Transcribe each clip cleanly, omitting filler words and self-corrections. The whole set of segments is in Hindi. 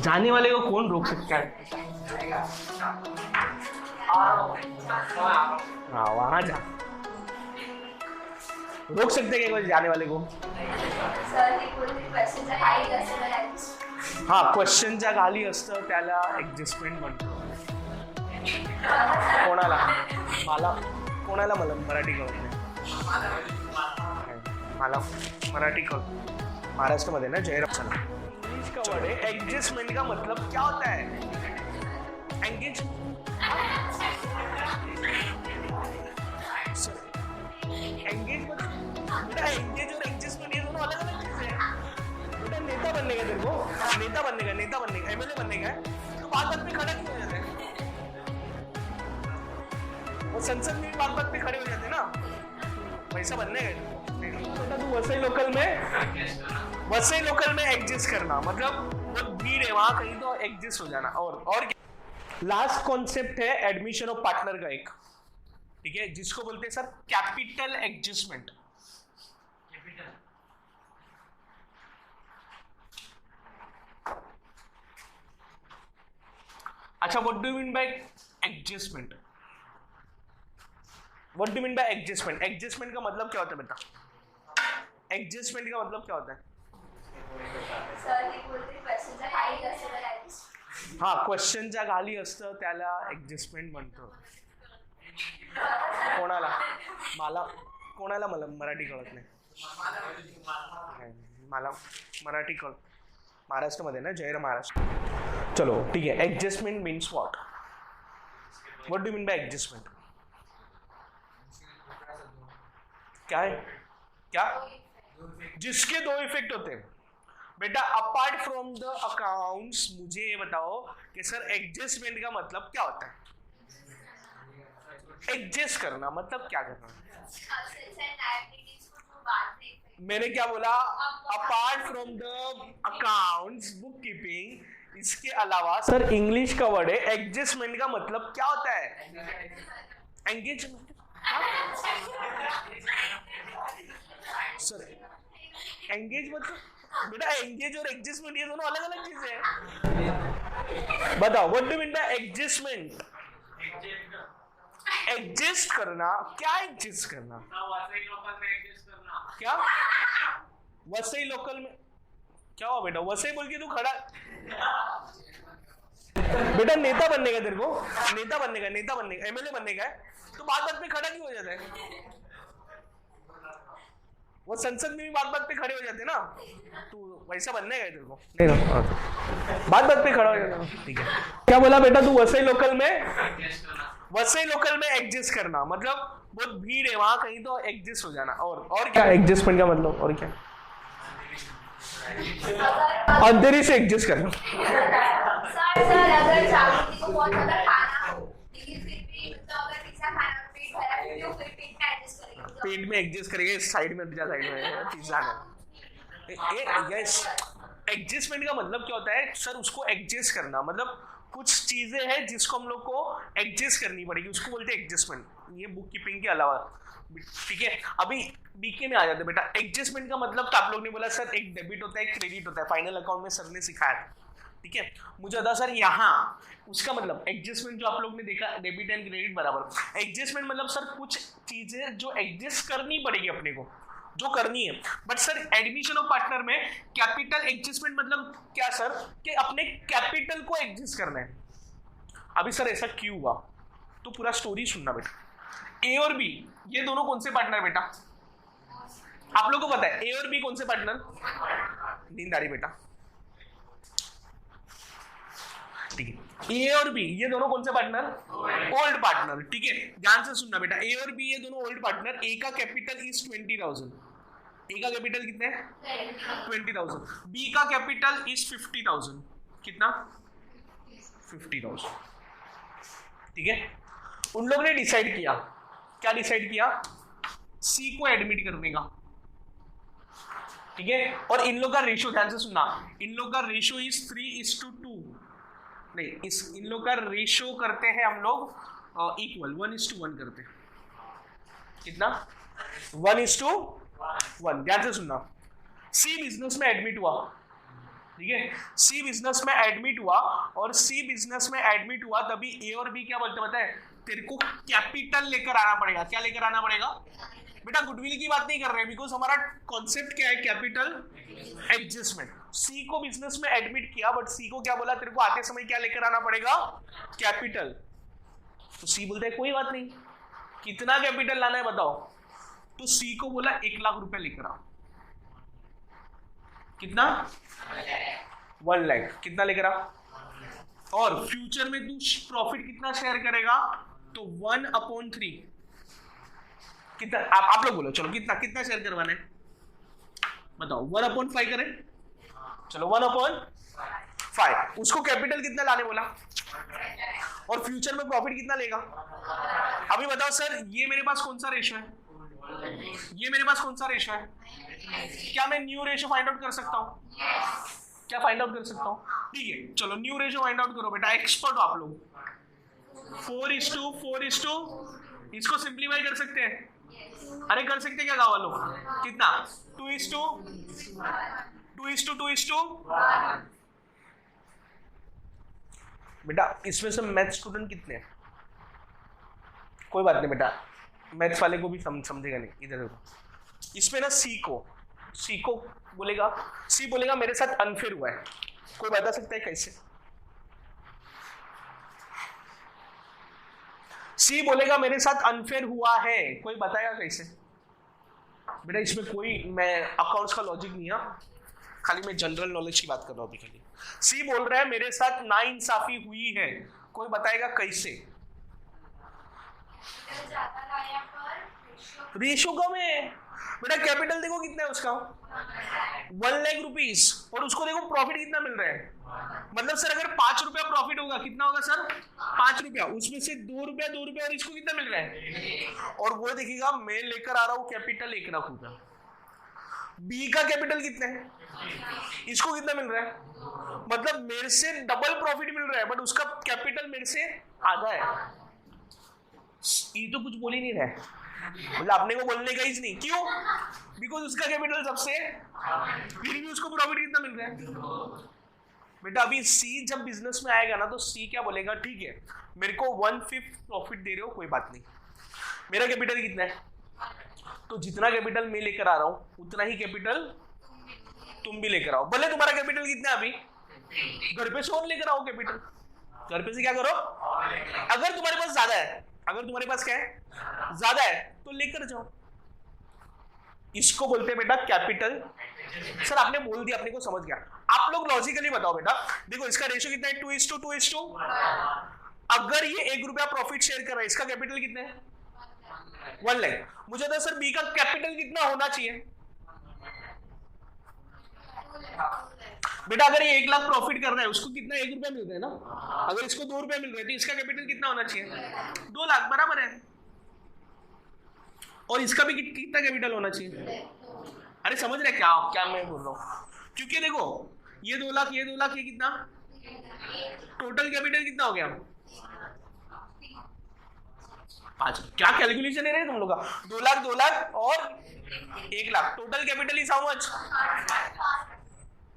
जाने वाले को कौन रोक सकता है? हाँ वहां जा, रोक सकते क्या कोई जाने वाले को? हाँ, क्वेश्चनच्या खाली असतं त्याला ऍडजस्टमेंट म्हणतो. कोणाला? मला कोणाला? मला मराठी कळत नाही. मला मराठी कळत. महाराष्ट्र में ना जयराम चला. इंग्लिश का वर्ड है एडजस्टमेंट. का मतलब क्या होता है? एंगेज. एंगेज मतलब बेटा, एंगेज और एडजस्टमेंट ये दोनों अलग अलग चीजें हैं. बेटा नेता बनने का तेरे को, नेता बनने का एमएलए बनने का है, तो बात बात पे खड़ा क्यों हो जाता है? वो संसद में बात बात पे खड़े हो जाते हैं ना. वैसा बनने का बेटा, तू वसई लोकल में एडजस्ट करना मतलब बहुत भीड़ है वहां, कहीं तो एडजस्ट हो जाना. और लास्ट कॉन्सेप्ट है एडमिशन ऑफ पार्टनर का एक, ठीक है, जिसको बोलते हैं सर कैपिटल एडजस्टमेंट. अच्छा, what do you mean by adjustment? What do you mean by adjustment? Adjustment का मतलब क्या होता है बेटा? एडजस्टमेंट का मतलब क्या होता है? हाँ, क्वेश्चनच्या खाली असतं त्याला ऍडजस्टमेंट म्हणतो. कोणाला? मला मराठी कळत नाही. मला मराठी कळत. महाराष्ट्र ना जयराम महाराष्ट्र. चलो ठीक है. Adjustment means what? What do you mean by adjustment? क्या है? क्या? जिसके दो इफेक्ट होते हैं बेटा. अपार्ट फ्रॉम द अकाउंट्स मुझे ये बताओ कि सर एडजस्टमेंट का मतलब क्या होता है? एडजस्ट करना मतलब क्या करना? मैंने क्या बोला? Apart from the accounts, book keeping, इसके अलावा सर इंग्लिश का वर्ड है एडजस्टमेंट. का मतलब क्या होता है? एंगेजमेंट. सर एंगेज मतलब बेटा, एंगेज और एडजस्टमेंट ये दोनों अलग अलग चीजें हैं. बताओ what do mean by adjustment? Adjust करना. क्या एडजस्ट करना? क्या वसई लोकल में? क्या हुआ बेटा? वसई बोल के तू खड़ा. बेटा नेता बनने का तेरे को, नेता बनने का एमएलए बनने का है, तो बात बात पे खड़ा क्यों हो जाता है? वो संसद में भी बात बात पे खड़े हो जाते ना. तू वैसा बनने का है तेरे को? बात बात पे खड़ा हो जाता. ठीक है. क्या बोला बेटा तू? वसई लोकल में एडजस्ट करना मतलब बहुत भीड़ है वहां, कहीं तो एडजस्ट हो जाना. और क्या एडजस्टमेंट का मतलब? और क्या? अंधेरी से एडजस्ट करना. सर अगर जागृति को बहुत ज्यादा खाना हो लेकिन फिर भी मतलब अगर पिज्जा खाना पेट भरा फिर वो पेट में एडजस्ट करेगी. पेट में एडजस्ट करेंगे. साइड में पिज्जा, साइड में पिज्जा है. यस, एडजस्टमेंट का मतलब क्या होता है सर? उसको एडजस्ट करना मतलब कुछ चीजें हैं जिसको हम लोग को एडजस्ट करनी पड़ेगी, उसको बोलते हैं एडजस्टमेंट. ये बुक कीपिंग के अलावा, ठीक है. अभी बीके में आ जाते बेटा. एडजस्टमेंट का मतलब तो आप लोग ने बोला सर एक डेबिट होता है, एक क्रेडिट होता है. फाइनल अकाउंट में सर ने सिखाया, ठीक है. मुझे बता सर यहाँ उसका मतलब एडजस्टमेंट जो आप लोग ने देखा, डेबिट एंड क्रेडिट बराबर. एडजस्टमेंट मतलब सर कुछ चीजें जो एडजस्ट करनी पड़ेगी अपने को, जो करनी है. But sir admission of partner में कैपिटल एडजस्टमेंट मतलब क्या सर? कि अपने कैपिटल को एडजस्ट करना है. अभी सर ऐसा क्यों हुआ तो पूरा स्टोरी सुनना बेटा. ए और बी ये दोनों कौन से पार्टनर बेटा? आप लोगों को पता है ए और बी कौन से पार्टनर? नींदारी बेटा. ठीक है. ए और बी ये दोनों कौन से पार्टनर? Old partner. ठीक है, ध्यान से सुनना बेटा. ए और बी ये दोनों ओल्ड पार्टनर. ए का कैपिटल इज 20,000. ए का कैपिटल कितना है? 20,000. बी का कैपिटल इज 50,000. कितना? 50,000. ठीक है. उन लोग ने डिसाइड किया, क्या डिसाइड किया? सी को एडमिट करने का. ठीक है. और इन लोग का रेशियो ध्यान से सुनना. इन लोग का रेशियो इज 3:2. नहीं, इन लोग का रेशियो करते हैं हम लोग इक्वल 1:1 करते हैं. कितना? 1:1. ध्यान से सुनना. सी बिजनेस में एडमिट हुआ. ठीक है। सी बिजनेस में एडमिट हुआ और सी बिजनेस में एडमिट हुआ तभी ए और बी क्या बोलते पता है, तेरे को कैपिटल लेकर आना पड़ेगा। क्या लेकर आना पड़ेगा बेटा? गुडविल की बात नहीं कर रहे हैं, बिकॉज हमारा कॉन्सेप्ट क्या है, कैपिटल एडजस्टमेंट। सी को बिजनेस में एडमिट किया बट सी को क्या बोला, तेरे को आते समय क्या लेकर आना पड़ेगा, कैपिटल। तो सी बोलता है कोई बात नहीं, कितना कैपिटल लाना है बताओ। तो सी को बोला 1 लाख रुपए लेकर आओ। कितना? 1 लाख। कितना लेकर आओ? और फ्यूचर में तू प्रॉफिट कितना शेयर करेगा? तो 1/3। कितना? आप लोग बोलो, चलो कितना कितना शेयर करवाना है बताओ। 1/5 करें, चलो 1/5। उसको कैपिटल कितना लाने बोला और फ्यूचर में प्रॉफिट कितना लेगा? अभी बताओ सर, ये मेरे पास कौन सा रेशो है, ये मेरे पास कौन सा रेशो है? क्या मैं न्यू रेशो फाइंड आउट कर सकता हूँ? क्या फाइंड आउट कर सकता हूँ? ठीक है, चलो न्यू रेशो फाइंड आउट करो बेटा, एक्सपर्ट हो आप लोग। 4:4 इसको सिंप्लीफाई कर सकते हैं? अरे कर सकते क्या गाँव वालों? कितना? 2:2 बेटा इसमें से मैथ स्टूडेंट कितने हैं? कोई बात नहीं बेटा, मैथ्स वाले को भी समझेगा नहीं। इधर देखो, इसमें ना सी को बोलेगा, सी बोलेगा मेरे साथ अनफेयर हुआ है। कोई बता सकता है कैसे? सी बोलेगा मेरे साथ अनफेयर हुआ है, कोई बताएगा कैसे? बेटा इसमें कोई, मैं अकाउंट्स का लॉजिक नहीं है, खाली मैं जनरल नॉलेज की बात कर रहा हूँ अभी खाली। सी बोल रहा है मेरे साथ नाइंसाफी हुई है, कोई बताएगा कैसे? रेशो कम है बेटा, कैपिटल देखो कितना है उसका, 1 लाख रुपीस, और उसको देखो प्रॉफिट कितना मिल रहा है। मतलब सर अगर 5 रुपया प्रॉफिट होगा, कितना होगा सर? 5 रुपया, उसमें से 2 रुपया और इसको कितना मिल रहा है? और वो देखिएगा मैं लेकर आ रहा हूँ कैपिटल 1 लाख रुपया। बी का कैपिटल कितना है, इसको कितना मिल रहा है? मतलब मेरे से डबल प्रॉफिट मिल रहा है बट उसका कैपिटल मेरे से आधा है। ये तो कुछ बोल ही नहीं रहा है, मतलब अपने को बोलने का ही नहीं। क्यों? बिकॉज उसका कैपिटल सबसे, फिर भी उसको प्रॉफिट कितना मिल रहा है? बेटा अभी सी जब बिजनेस में आएगा ना तो सी क्या बोलेगा, ठीक है मेरे को 1/5 प्रॉफिट दे रहे हो कोई बात नहीं, मेरा कैपिटल कितना है? तो जितना कैपिटल मैं लेकर आ रहा हूं उतना ही कैपिटल तुम भी लेकर आओ। भले तुम्हारा कैपिटल कितना है अभी, घर पे से और लेकर आओ कैपिटल। घर पे से क्या करो, अगर तुम्हारे पास ज्यादा है, अगर तुम्हारे पास क्या है, ज्यादा है, तो लेकर जाओ। इसको बोलते हैं बेटा कैपिटल। सर आपने बोल दिया, अपने को समझ गया। आप लोग लॉजिकली बताओ बेटा, देखो इसका रेशो कितना है, 2:2। अगर ये 1 रुपया प्रॉफिट शेयर कर रहा है, इसका कैपिटल कितना है? 1 लाख। मुझे तो सर बी का कैपिटल कितना होना चाहिए बेटा? अगर ये 1 लाख प्रॉफिट कर रहा है, उसको कितना 1 रुपया मिल रहा है ना, अगर इसको 2 रुपया मिल रहा है तो इसका कैपिटल कितना होना चाहिए? 2 लाख, बराबर है। और इसका भी कितना कैपिटल होना चाहिए? अरे समझ रहे क्या क्या मैं बोल रहा हूँ? क्योंकि देखो ये 2 लाख, ये 2 लाख, ये कितना, टोटल कैपिटल कितना हो गया? 5। क्या कैलकुलेशन है तुम लोग का? 2 लाख, 2 लाख और 1 lakh, total capital is how much?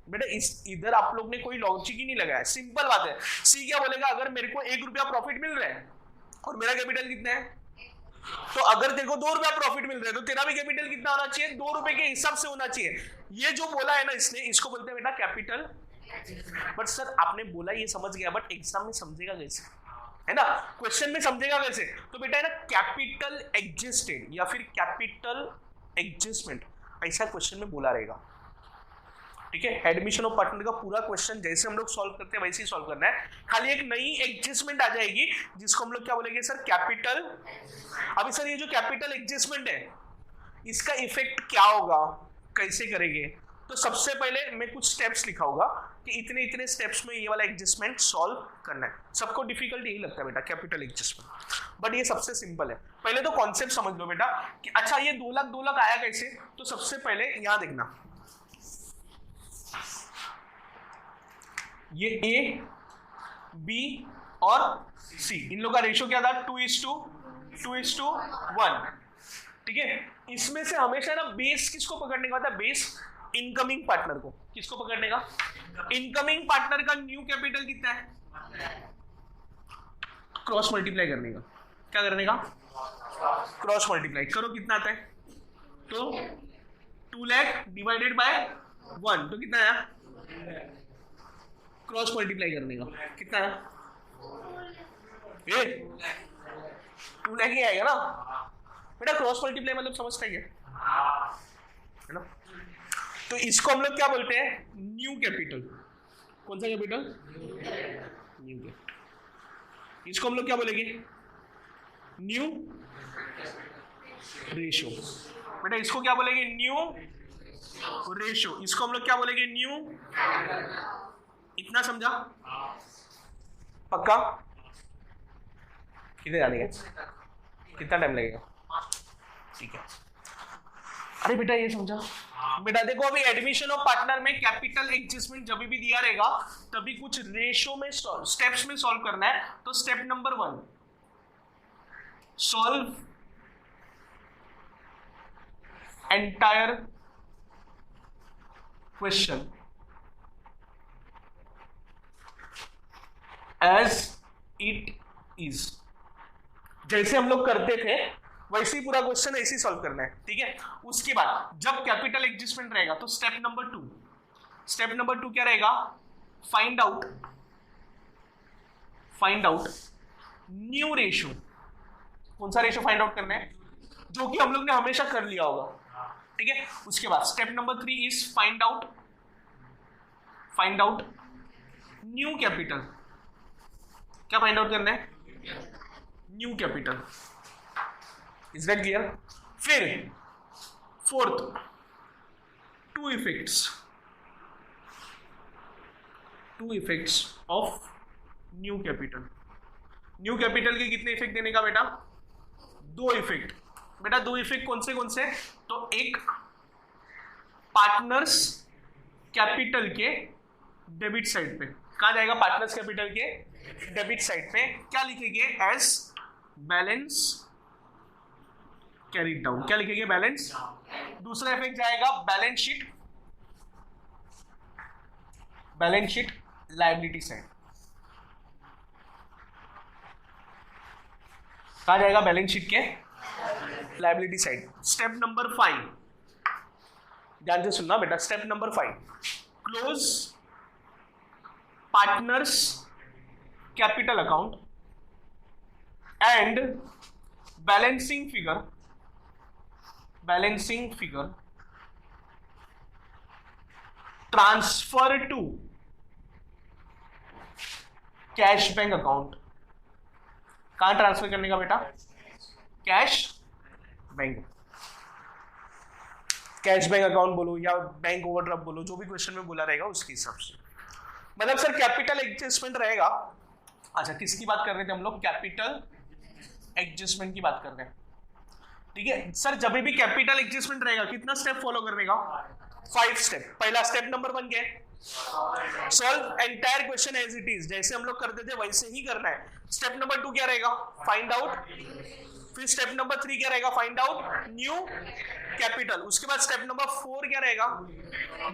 बेटा इधर आप लोग ने कोई लॉजिक ही नहीं लगाया, सिंपल बात है। सी क्या बोलेगा, अगर मेरे को 1 रुपया प्रॉफिट मिल रहा है और मेरा कैपिटल कितना है, तो अगर तेरे को 2 रुपया प्रॉफिट मिल रहा है तो तेरा भी कैपिटल कितना होना चाहिए? 2 रुपए के हिसाब से होना चाहिए। ये जो बोला है ना इसने, इसको बोलते हैं बेटा कैपिटल। बट सर आपने बोला ये समझ गया, बट एग्जाम में समझेगा कैसे, है ना, क्वेश्चन में समझेगा कैसे? तो बेटा है ना कैपिटल एडजस्टेड या फिर कैपिटल एडजस्टमेंट, ऐसा क्वेश्चन में बोला रहेगा। ठीक है, एडमिशन ऑफ पार्टनर का पूरा क्वेश्चन जैसे हम लोग सॉल्व करते हैं वैसे ही सॉल्व करना है, खाली एक नई एडजस्टमेंट आ जाएगी जिसको हम लोग क्या बोलेंगे सर, कैपिटल। अभी सर ये जो कैपिटल एडजस्टमेंट है इसका इफेक्ट क्या होगा, कैसे करेंगे? तो सबसे पहले मैं कुछ स्टेप्स लिखा होगा कि इतने इतने स्टेप्स में ये वाला एडजस्टमेंट सॉल्व करना है। सबको डिफिकल्ट यही लगता है बेटा कैपिटल एडजस्टमेंट, बट ये सबसे सिंपल है। पहले तो कॉन्सेप्ट समझ लो बेटा कि अच्छा ये 2 लाख 2 लाख आया कैसे। तो सबसे पहले यहां देखना, ये ए, बी और सी, इन लोगों का रेशियो क्या था, 2:1। ठीक है, इसमें से हमेशा ना बेस किसको पकड़ने का होता है, बेस इनकमिंग पार्टनर को, किसको पकड़ने का? इनकमिंग पार्टनर का न्यू कैपिटल कितना है? क्रॉस मल्टीप्लाई करने का। क्या करने का? क्रॉस मल्टीप्लाई करो, कितना आता है? तो 2 लाख डिवाइडेड बाय 1 तो कितना आया? क्रॉस मल्टीप्लाई करने का कितना आया? 2 लाख ही आएगा ना बेटा। क्रॉस मल्टीप्लाई मतलब समझता है क्या? है ना? तो इसको हम लोग क्या बोलते हैं? New capital. कौन सा कैपिटल? New capital. इसको हम लोग क्या बोलेंगे? New ratio. बेटा इसको क्या बोलेंगे? New ratio. इसको हम लोग क्या बोलेंगे? न्यू। इतना समझा? पक्का? कितने जाने का? कितना टाइम लगेगा? ठीक है। अरे बेटा ये समझा? बेटा देखो अभी एडमिशन ऑफ पार्टनर में कैपिटल एडजस्टमेंट जब भी दिया रहेगा तभी कुछ रेशियो में स्टेप्स में सॉल्व करना है। तो step number 1, solve entire question as it is. जैसे हम लोग करते थे वैसे ही पूरा क्वेश्चन ऐसे ही सॉल्व करना है, ठीक है। उसके बाद जब कैपिटल एडजस्टमेंट रहेगा तो स्टेप नंबर 2 क्या रहेगा? Find out new ratio. कौन सा रेशियो फाइंड आउट करना है? जो कि हम लोग ने हमेशा कर लिया होगा, ठीक है। उसके बाद step number 3 is find out new capital. क्या फाइंड आउट करना है? New capital. Is that clear? फिर 4th, 2 effects of new capital. New capital के कितने इफेक्ट देने का बेटा? 2 इफेक्ट। बेटा 2 इफेक्ट कौन से? तो एक पार्टनर्स कैपिटल के डेबिट साइड पे। कहा जाएगा? पार्टनर्स कैपिटल के डेबिट साइड पे क्या लिखेंगे? As balance carried down. क्या लिखेंगे? बैलेंस। दूसरा इफेक्ट जाएगा बैलेंस शीट लायबिलिटी साइड। कहा जाएगा? बैलेंस शीट के लायबिलिटी साइड। स्टेप नंबर 5 ध्यान से सुनना बेटा। Step number 5, close partners capital account and balancing figure transfer to cash bank account. कहां ट्रांसफर करने का बेटा? कैश बैंक अकाउंट बोलो या बैंक ओवरड्राफ्ट बोलो, जो भी क्वेश्चन में बोला रहेगा उसके हिसाब से। मतलब सर कैपिटल एडजस्टमेंट रहेगा। अच्छा किसकी बात कर रहे थे हम लोग? कैपिटल एडजस्टमेंट की बात कर रहे हैं, ठीक है। सर जब भी कैपिटल एडजस्टमेंट रहेगा कितना स्टेप फॉलो करने का? 5 स्टेप। पहला स्टेप नंबर 1 क्या है? Solve entire question as it is. जैसे हम लोग करते थे वैसे ही करना है। स्टेप नंबर 2 क्या रहेगा? Find out. फिर स्टेप नंबर 3 क्या रहेगा? Find out new capital. उसके बाद स्टेप नंबर 4 क्या रहेगा?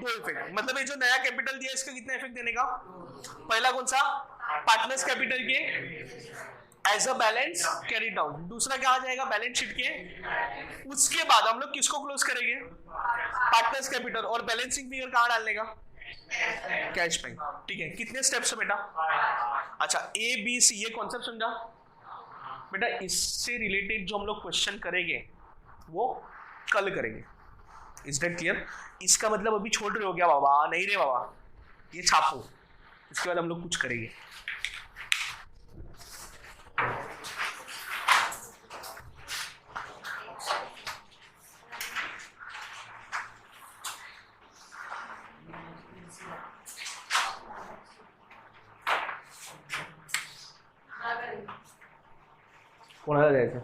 2 इफेक्ट। मतलब ये जो नया कैपिटल दिया इसका कितना इफेक्ट देने का? पहला कौन सा? पार्टनर्स कैपिटल के as a balance carry down. दूसरा क्या आ जाएगा? बैलेंस शीट के। उसके बाद हम लोग किसको क्लोज करेंगे? Partners capital. और बैलेंसिंग फिगर कहां डालने का? कैश बैंक, ठीक है। कितने स्टेप्स है बेटा? अच्छा ABC ये कॉन्सेप्ट समझा बेटा। इससे रिलेटेड जो हम लोग क्वेश्चन करेंगे वो कल करेंगे। Is that clear? इसका मतलब अभी छोड़ रहे हो क्या बाबा? नहीं रे बाबा, ये छापो, इसके बाद हम लोग कुछ करेंगे। कोणाला द्यायचं?